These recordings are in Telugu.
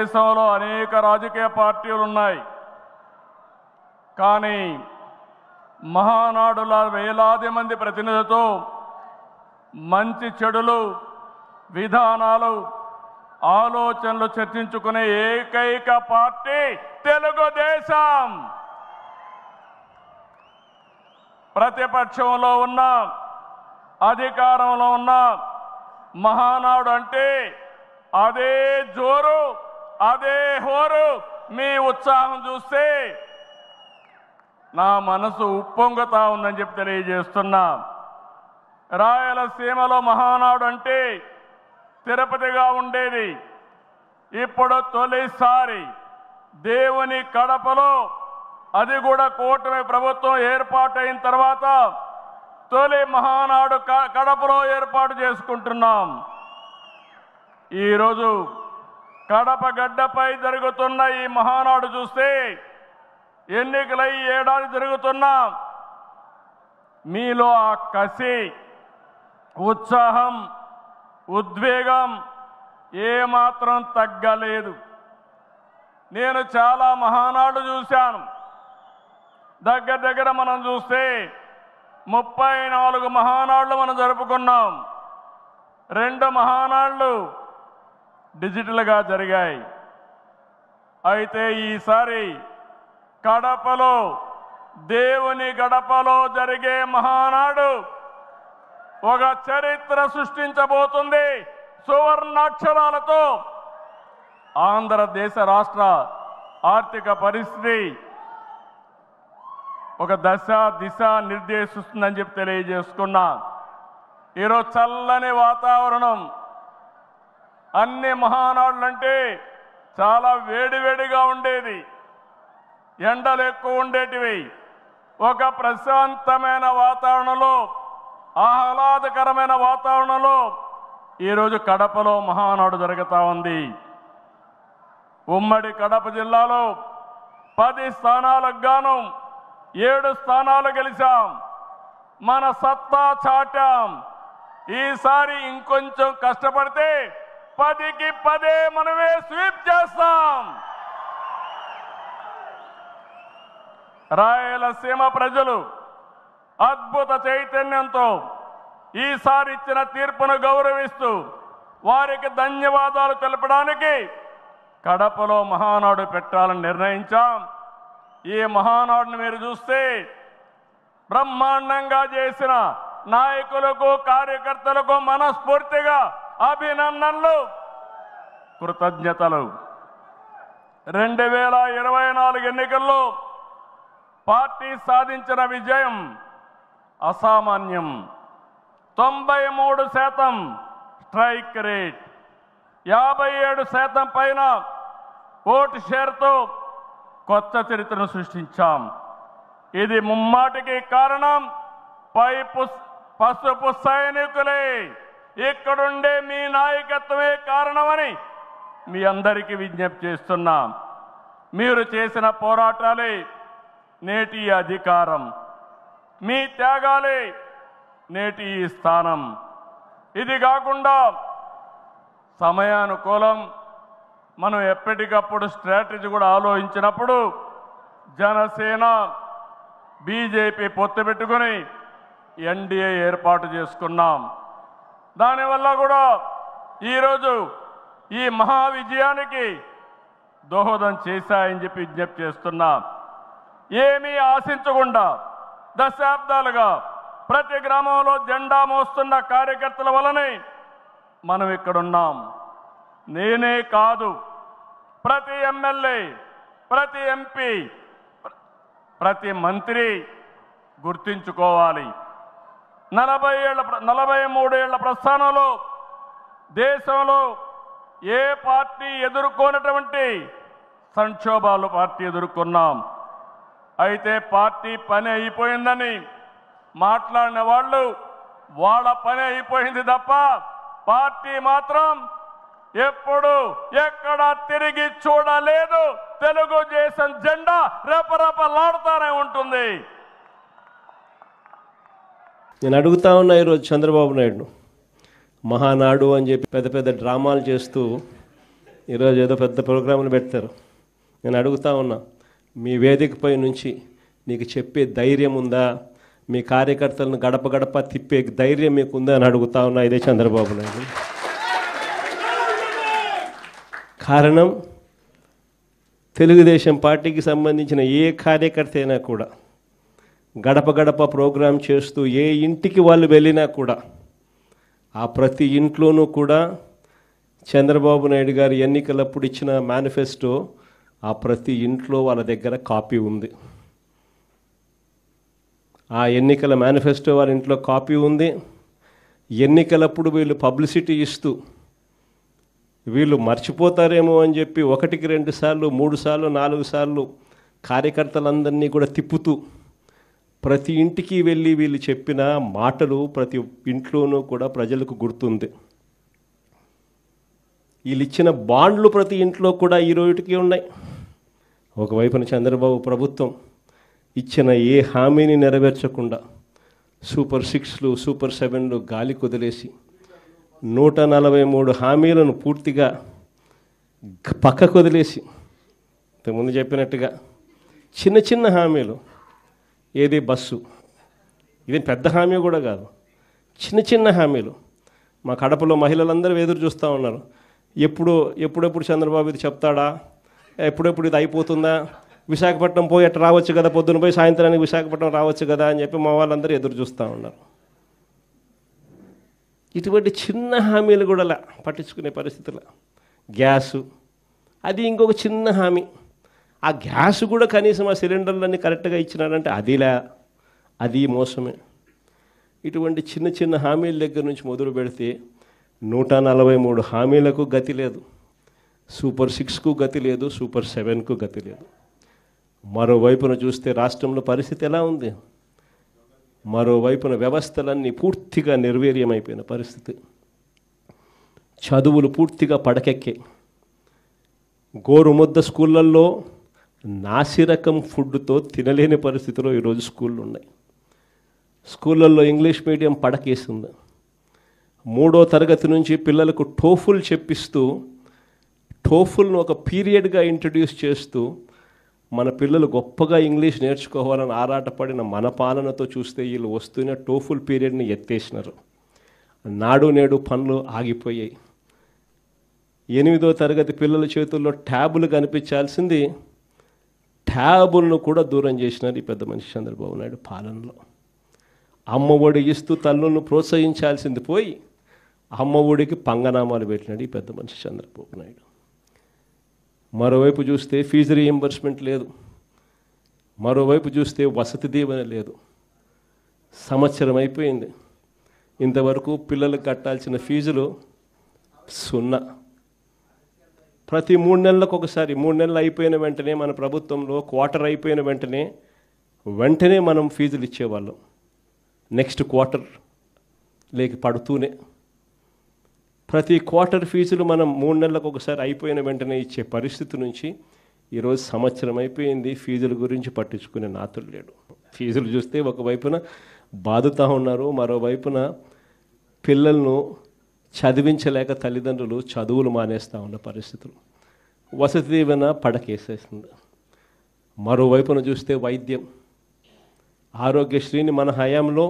దేశంలో అనేక రాజకీయ పార్టీలు ఉన్నాయి. కానీ మహానాడుల వేలాది మంది ప్రతినిధులతో మంచి చెడులు, విధానాలు, ఆలోచనలు చర్చించుకునే ఏకైక పార్టీ తెలుగుదేశం. ప్రతిపక్షంలో ఉన్న, అధికారంలో ఉన్న మహానాడు అంటే అదే జోరు, అదే హోరు. మీ ఉత్సాహం చూస్తే నా మనసు ఉప్పొంగుతా ఉందని చెప్పి తెలియజేస్తున్నా. రాయలసీమలో మహానాడు అంటే తిరుపతిగా ఉండేది. ఇప్పుడు తొలిసారి దేవుని కడపలో, అది కూడా కూటమి ప్రభుత్వం ఏర్పాటైన తర్వాత తొలి మహానాడు కడపలో ఏర్పాటు చేసుకుంటున్నాం. ఈరోజు కడప గడ్డపై జరుగుతున్న ఈ మహానాడు చూస్తే ఎన్నికలై ఏడాది జరుగుతున్నా మీలో ఆ కసి, ఉత్సాహం, ఉద్వేగం ఏమాత్రం తగ్గలేదు. నేను చాలా మహానాడు చూశాను. దగ్గర మనం చూస్తే 34 మహానాడులు మనం జరుపుకున్నాం. 2 మహానాడులు డిజిటల్గా జరిగాయి. అయితే ఈసారి కడపలో, దేవుని గడపలో జరిగే మహానాడు ఒక చరిత్ర సృష్టించబోతుంది. సువర్ణాక్షరాలతో ఆంధ్రదేశ రాష్ట్ర ఆర్థిక పరిస్థితి ఒక దిశ నిర్దేశిస్తుందని చెప్పి తెలియజేసుకున్నా. ఈరోజు చల్లని వాతావరణం. అన్ని మహానాడులంటే చాలా వేడివేడిగా ఉండేది, ఎండలు ఎక్కువ ఉండేటివి. ఒక ప్రశాంతమైన వాతావరణంలో, ఆహ్లాదకరమైన వాతావరణంలో ఈరోజు కడపలో మహానాడు జరుగుతూ ఉంది. ఉమ్మడి కడప జిల్లాలో 10 స్థానాలకు గాను 7 స్థానాలు గెలిచాం. మన సత్తా చాటాం. ఈసారి ఇంకొంచెం కష్టపడితే 10కి 10 మనమే స్వీప్ చేస్తాం. రాయలసీమ ప్రజలు అద్భుత చైతన్యంతో ఈసారి ఇచ్చిన తీర్పును గౌరవిస్తూ వారికి ధన్యవాదాలు తెలపడానికి కడపలో మహానాడు పెట్టాలని నిర్ణయించాం. ఈ మహానాడుని మీరు చూస్తే బ్రహ్మాండంగా చేసిన నాయకులకు, కార్యకర్తలకు మనస్ఫూర్తిగా అభినందనలు, కృతజ్ఞతలు. 2024 ఎన్నికల్లో పార్టీ సాధించిన విజయం అసామాన్యం. 93% స్ట్రైక్ రేట్, 57% పైన ఓటు షేర్తో కొత్త చరిత్రను సృష్టించాం. ఇది ముమ్మాటికి కారణం పసుపు సైనికులే. ఇక్కడుండే మీ నాయకత్వమే కారణమని మీ అందరికీ విజ్ఞప్తి చేస్తున్నాం. మీరు చేసిన పోరాటాలే నేటి అధికారం, మీ త్యాగాలే నేటి ఈ స్థానం. ఇది కాకుండా సమయానుకూలం మనం ఎప్పటికప్పుడు స్ట్రాటజీ కూడా ఆలోచించినప్పుడు జనసేన, బీజేపీ పొత్తు పెట్టుకొని ఎన్డీఏ ఏర్పాటు చేసుకున్నాం. దానివల్ల కూడా ఈరోజు ఈ మహా విజయానికి దోహదం చేశాయని చెప్పి విజ్ఞప్తి చేస్తున్నాం. ఏమీ ఆశించకుండా దశాబ్దాలుగా ప్రతి గ్రామంలో జెండా మోస్తున్న కార్యకర్తల వలనే మనం ఇక్కడున్నాం. నేనే కాదు, ప్రతి ఎమ్మెల్యే, ప్రతి ఎంపీ, ప్రతి మంత్రి గుర్తించుకోవాలి. 43 ఏళ్ల ప్రస్థానంలో దేశంలో ఏ పార్టీ ఎదుర్కొన్నటువంటి సంక్షోభాలు పార్టీ ఎదుర్కొన్నాం. అయితే పార్టీ పని అయిపోయిందని మాట్లాడిన వాళ్ళు వాళ్ళ పని అయిపోయింది తప్ప పార్టీ మాత్రం ఎప్పుడు ఎక్కడ తిరిగి చూడలేదు. తెలుగుదేశం జెండా రెపరెపలాడుతూనే ఉంటుంది. నేను అడుగుతా ఉన్నా ఈరోజు చంద్రబాబు నాయుడు మహానాడు అని చెప్పి పెద్ద పెద్ద డ్రామాలు చేస్తూ ఈరోజు ఏదో పెద్ద ప్రోగ్రాములు పెడతారు. నేను అడుగుతా ఉన్నా, మీ వేదికపై నుంచి నీకు చెప్పే ధైర్యం ఉందా? మీ కార్యకర్తలను గడప గడప తిప్పే ధైర్యం మీకు ఉందా అని అడుగుతా ఉన్నా. ఇదే చంద్రబాబు నాయుడు. కారణం, తెలుగుదేశం పార్టీకి సంబంధించిన ఏ కార్యకర్త అయినా కూడా గడప గడప ప్రోగ్రాం చేస్తూ ఏ ఇంటికి వాళ్ళు వెళ్ళినా కూడా ఆ ప్రతి ఇంట్లోనూ కూడా చంద్రబాబు నాయుడు గారు ఎన్నికలప్పుడు ఇచ్చిన మేనిఫెస్టో ఆ ప్రతి ఇంట్లో వాళ్ళ దగ్గర కాపీ ఉంది. ఆ ఎన్నికల మేనిఫెస్టో వాళ్ళ ఇంట్లో కాపీ ఉంది. ఎన్నికలప్పుడు వీళ్ళు పబ్లిసిటీ ఇస్తూ వీళ్ళు మర్చిపోతారేమో అని చెప్పి 1, 2 సార్లు, 3 సార్లు, 4 సార్లు కార్యకర్తలందరినీ కూడా తిప్పుతూ ప్రతి ఇంటికి వెళ్ళి వీళ్ళు చెప్పిన మాటలు ప్రతి ఇంట్లోనూ కూడా ప్రజలకు గుర్తుంది. వీళ్ళు ఇచ్చిన బాండ్లు ప్రతి ఇంట్లో కూడా ఈ రోజుకి ఉన్నాయి. ఒకవైపున చంద్రబాబు ప్రభుత్వం ఇచ్చిన ఏ హామీని నెరవేర్చకుండా సూపర్ 6లు, సూపర్ 7లు గాలి కుదిలేసి 143 హామీలను పూర్తిగా పక్కకు వదిలేసి, ఇంతకుముందు చెప్పినట్టుగా చిన్న చిన్న హామీలు, ఏది బస్సు, ఇది పెద్ద హామీ కూడా కాదు, చిన్న చిన్న హామీలు. మా కడపలో మహిళలందరూ ఎదురు చూస్తూ ఉన్నారు. ఎప్పుడెప్పుడు చంద్రబాబు ఇది చెప్తాడా, ఎప్పుడెప్పుడు ఇది అయిపోతుందా, విశాఖపట్నం పోయి అట్లా రావచ్చు కదా, పొద్దున పోయి సాయంత్రానికి విశాఖపట్నం రావచ్చు కదా అని చెప్పి మా వాళ్ళందరూ ఎదురు చూస్తూ ఉన్నారు. ఇటువంటి చిన్న హామీలు కూడా పట్టించుకునే పరిస్థితులు. గ్యాసు, అది ఇంకొక చిన్న హామీ. ఆ గ్యాస్ కూడా కనీసం ఆ సిలిండర్లన్నీ కరెక్ట్గా ఇచ్చినారంటే అది మోసమే. ఇటువంటి చిన్న చిన్న హామీల దగ్గర నుంచి మొదలు పెడితే 143 హామీలకు గతి లేదు, సూపర్ 6కు గతి లేదు, సూపర్ 7కు గతి లేదు. మరోవైపున చూస్తే రాష్ట్రంలో పరిస్థితి ఎలా ఉంది? మరోవైపున వ్యవస్థలన్నీ పూర్తిగా నిర్వీర్యమైపోయిన పరిస్థితి. చదువులు పూర్తిగా పడకెక్కాయి. గోరుముద్ద స్కూళ్ళల్లో నాసిరకం ఫుడ్తో తినలేని పరిస్థితిలో ఈరోజు స్కూళ్ళు ఉన్నాయి. స్కూళ్ళల్లో ఇంగ్లీష్ మీడియం పడకేసింది. 3వ తరగతి నుంచి పిల్లలకు టోఫుల్ చెప్పిస్తూ, టోఫుల్ను ఒక పీరియడ్గా ఇంట్రడ్యూస్ చేస్తూ మన పిల్లలు గొప్పగా ఇంగ్లీష్ నేర్చుకోవాలని ఆరాటపడిన మన పాలనతో చూస్తే వీళ్ళు వస్తున్న టోఫుల్ పీరియడ్ని ఎత్తేసినారు. నాడు నేడు పనులు ఆగిపోయాయి. 8వ తరగతి పిల్లల చేతుల్లో ట్యాబులు కనిపించాల్సింది ట్యాబులను కూడా దూరం చేసినారు ఈ పెద్ద మనిషి చంద్రబాబు నాయుడు పాలనలో. అమ్మ ఒడి ఇస్తూ తల్లులను ప్రోత్సహించాల్సింది పోయి అమ్మ ఒడికి పంగనామాలు పెట్టినాడు ఈ పెద్ద మనిషి చంద్రబాబు నాయుడు. మరోవైపు చూస్తే ఫీజు రీయింబర్స్మెంట్ లేదు, మరోవైపు చూస్తే వసతి దీవెన లేదు. సంవత్సరం అయిపోయింది, ఇంతవరకు పిల్లలకు కట్టాల్సిన ఫీజులు 0. ప్రతి 3 నెలలకు ఒకసారి, 3 నెలలు అయిపోయిన వెంటనే మన ప్రభుత్వంలో క్వార్టర్ అయిపోయిన వెంటనే మనం ఫీజులు ఇచ్చేవాళ్ళం. నెక్స్ట్ క్వార్టర్ లేక పడుతూనే ప్రతి క్వార్టర్ ఫీజులు మనం 3 నెలలకు ఒకసారి అయిపోయిన వెంటనే ఇచ్చే పరిస్థితి నుంచి ఈరోజు సంవత్సరం అయిపోయింది, ఫీజుల గురించి పట్టించుకునే నాతులు లేడు. ఫీజులు చూస్తే ఒకవైపున బాదుతూ ఉన్నారు, మరోవైపున పిల్లలను చదివించలేక తల్లిదండ్రులు చదువులు మానేస్తూ ఉన్న పరిస్థితులు. వసతి దీవెన పడకేసేస్తుంది. మరోవైపున చూస్తే వైద్యం, ఆరోగ్యశ్రీని మన హయాంలో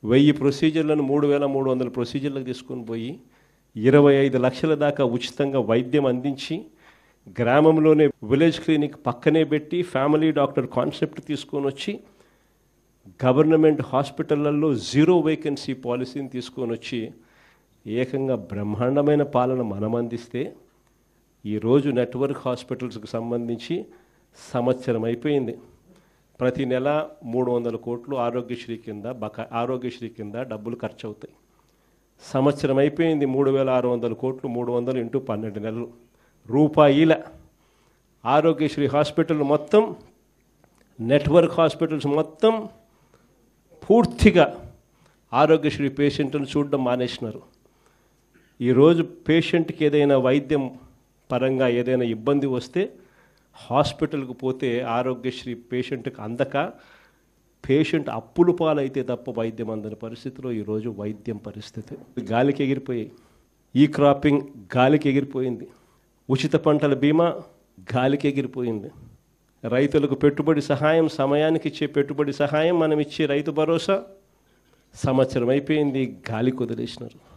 1000 ప్రొసీజర్లను 3300 ప్రొసీజర్లకు తీసుకొని పోయి 25 లక్షల దాకా ఉచితంగా వైద్యం అందించి, గ్రామంలోనే విలేజ్ క్లినిక్ పక్కనే పెట్టి ఫ్యామిలీ డాక్టర్ కాన్సెప్ట్ తీసుకొని వచ్చి గవర్నమెంట్ హాస్పిటళ్లలో 0 వేకెన్సీ పాలసీని తీసుకొని వచ్చి ఏకంగా బ్రహ్మాండమైన పాలన మనం అందిస్తే, ఈరోజు నెట్వర్క్ హాస్పిటల్స్కి సంబంధించి సంవత్సరం అయిపోయింది. ప్రతి నెల 300 కోట్లు ఆరోగ్యశ్రీ కింద డబ్బులు ఖర్చు అవుతాయి. సంవత్సరం అయిపోయింది, 3600 కోట్లు, 300 ఇంటూ 12 నెలలు రూపాయల ఆరోగ్యశ్రీ హాస్పిటల్ మొత్తం, నెట్వర్క్ హాస్పిటల్స్ మొత్తం పూర్తిగా ఆరోగ్యశ్రీ పేషెంట్ను చూడడం మానేసినారు. ఈరోజు పేషెంట్కి ఏదైనా వైద్యం పరంగా ఏదైనా ఇబ్బంది వస్తే హాస్పిటల్కి పోతే ఆరోగ్యశ్రీ పేషెంట్కి అందక పేషెంట్ అప్పులు పాలైతే తప్ప వైద్యం అందని పరిస్థితిలో ఈరోజు వైద్యం పరిస్థితి గాలికి ఎగిరిపోయాయి. ఈ క్రాపింగ్ గాలికి ఎగిరిపోయింది. ఉచిత పంటల బీమా గాలికి ఎగిరిపోయింది. రైతులకు పెట్టుబడి సహాయం, సమయానికి ఇచ్చే పెట్టుబడి సహాయం, మనం ఇచ్చే రైతు భరోసా సంవత్సరం అయిపోయింది, గాలికి వదిలేసినారు.